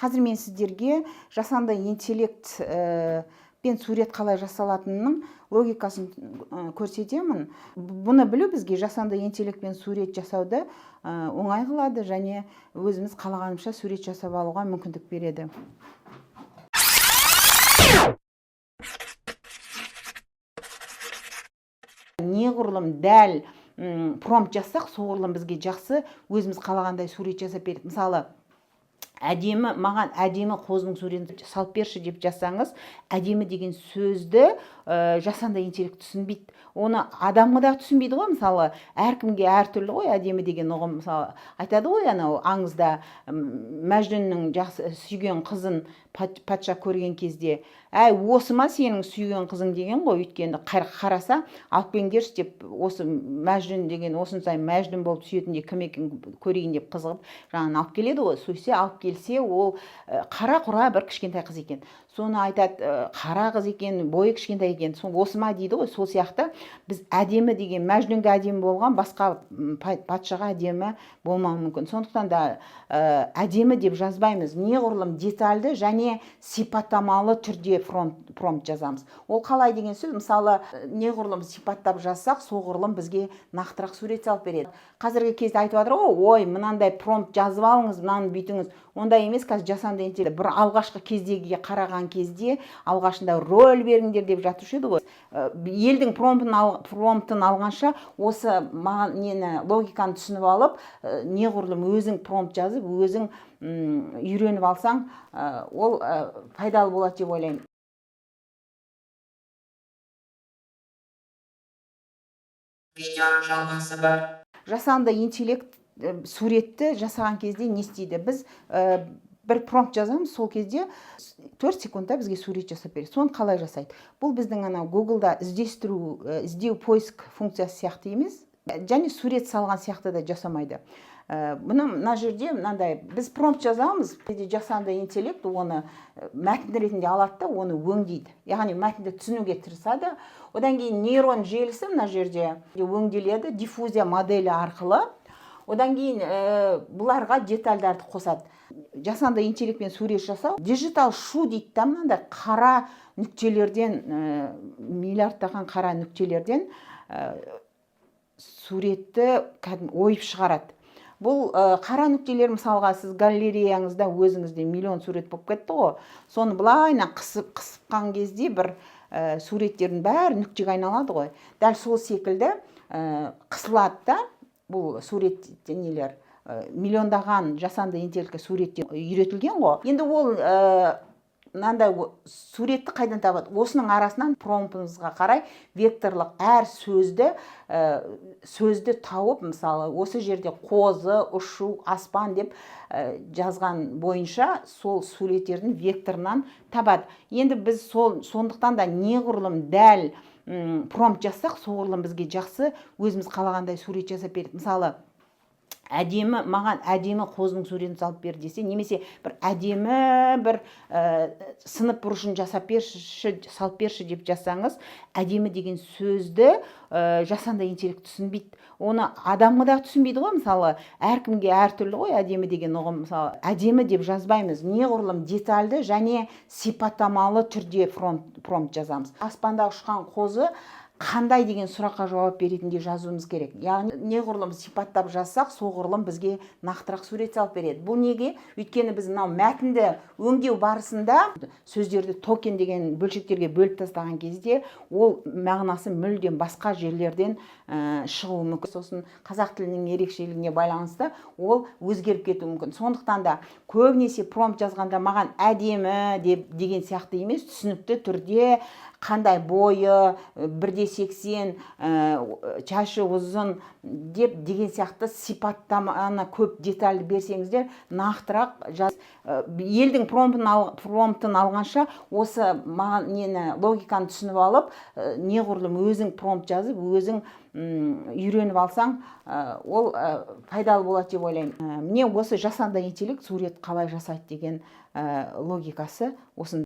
Қазір мен сіздерге жасанды интеллект пен сурет қалай жасалатынының логикасын көрсетемін. Бұны білу бізге жасанды интеллект пен сурет жасауды оңай қылады және өзіміз қалағанымызша сурет жасап алуға мүмкіндік береді. Неғұрлым дәл промпт жазсақ, соғұрлым бізге жақсы өзіміз қалағандай сурет жасап береді. Мысалы, маған әдемі қозының суретін салып берші деп жазсаңыз, әдемі деген сөзді жасанды интеллект түсінбейді. Оны адамға да түсінбейді ғой. Мысалы, әркімге әртүрлі ғой әдемі деген ұғым. Мысалы, айтады ғой, анау аңызда Мәжнүннің сүйген қызын патша көрген кезде, әй, осы ма сенің сүйген қызың деген ғой. Өйткені қараса, алып келіңдерші деп, осы Мәжнүн деген осын сайын Мәжнүн болып сүйетінде кім екен көрейін деп қызығып, жаңағы алып келеді ғой. Сөйтсе, алып келсе, ол қара-құра бір кішкентай қыз екен. Соны айтады, қара қыз екен, бойы кішкентай екен. Осы ма дейді ғой. Сол сияқты біз әдемі деген, Мәжнүнге әдемі болған, басқа патшаға әдемі болмауы мүмкін. Сондықтан да әдемі деп жазбаймыз. Неғұрлым детальды және сипаттамалы түрде промпт жазамыз. Ол қалай деген сөз? Мысалы, неғұрлым сипаттап жазсақ, соғұрлым бізге нақтырақ сурет салып береді. Қазіргі кезде айтып жатыр ғой, ой, мынандай промпт жазып алыңыз, мынаны бүйтіңіз. Ондай емес, қазір жасанды интеллект. Бір алғашқы кездегіге қараған кезде алғашында рөл беріңдер деп жатушы еді ғой. Елдің промптын алғанша осы логиканы түсініп алып, неғұрлым өзің промпт жазып, өзің үйреніп алсаң, ол пайдалы болады деп ойлаймын. Видеоның жалғасы бар. Жасанды интеллект суретті жасаған кезде не істейді? Біз бір промпт жазамыз, сол кезде 4 секундта бізге сурет жасап береді. Соны қалай жасайды? Бұл біздің Google-да іздеу поиск функциясы сияқты емес, және сурет салған сияқты да жасамайды. Мына жерде мынандай, біз промпт жазамыз, жасанды интеллект оны мәтін ретінде алады да, оны өңдейді. Яғни мәтінді түсінуге тырысады. Одан кейін нейрон желісі мына жерде өңделеді диффузия моделі арқылы. Одан кейін бұларға детальдарды қосады. Жасанды интеллектпен сурет жасау, digital shoe дейді да, мынандай қара нүктелерден, миллиардтаған қара нүктелерден суретті ойып шығарады. Бұл қара нүктелер, мысалға, сіз галереяңызда өзіңізде миллион сурет болып кетті ғой. Соны былайына қысқан кезде бір суреттердің бәрі нүктеге айналады ғой. Дәл сол секілді қысылады да, бұл сурет нелер миллиондаған жасанды интеллектке суреттен үйретілген ғой. Енді ол мынандай суретті қайдан табады? Осының арасынан промптымызға қарай векторлық әр сөзді тауып, мысалы, осы жерде қозы, ұшу, аспан деп жазған бойынша сол суреттердің векторынан табады. Енді біз сондықтан да неғұрлым дәл промпт жазсақ, соғұрлым бізге жақсы өзіміз қалағандай сурет жасап береді. Мысалы, маған әдемі қозының суретін салып бер десе, немесе бір әдемі бір сынып бұрышын салып берші деп жазсаңыз, әдемі деген сөзді жасанды интеллект түсінбейді. Оны адамға да түсінбейді ғой. Мысалы, әркімге әртүрлі ғой әдемі деген ұғым. Мысалы, әдемі деп жазбаймыз. Неғұрлым детальды және сипаттамалы түрде промпт жазамыз. Аспанда ұшқан қозы қандай деген сұраққа жауап беретінде жазуымыз керек. Яғни неғұрлым сипаттап жазсақ, соғұрлым бізге нақтырақ сурет салып береді. Бұл неге? Өйткені біз мәтінді өңдеу барысында сөздерді токен деген бөлшектерге бөліп тастаған кезде ол мағынасы мүлдем басқа жерлерден шығуы мүмкін. Сосын қазақ тілінің ерекшелігіне байланысты ол өзгеріп кетуі мүмкін. Сондықтан да көбінесе промпт жазғанда маған әдемі деген сияқты емес, түсінікті түрде қандай бойы, 1,80, шашы ұзын деген сияқты сипаттаманы көп детальды берсеңіздер, нақтырақ жаз. Елдің промптын алғанша осы логиканы түсініп алып, неғұрлым өзің промпт жазып, өзің үйреніп алсаң, ол пайдалы болады деп ойлаймын. Міне осы жасанды интеллект сурет қалай жасайды деген логикасы осында.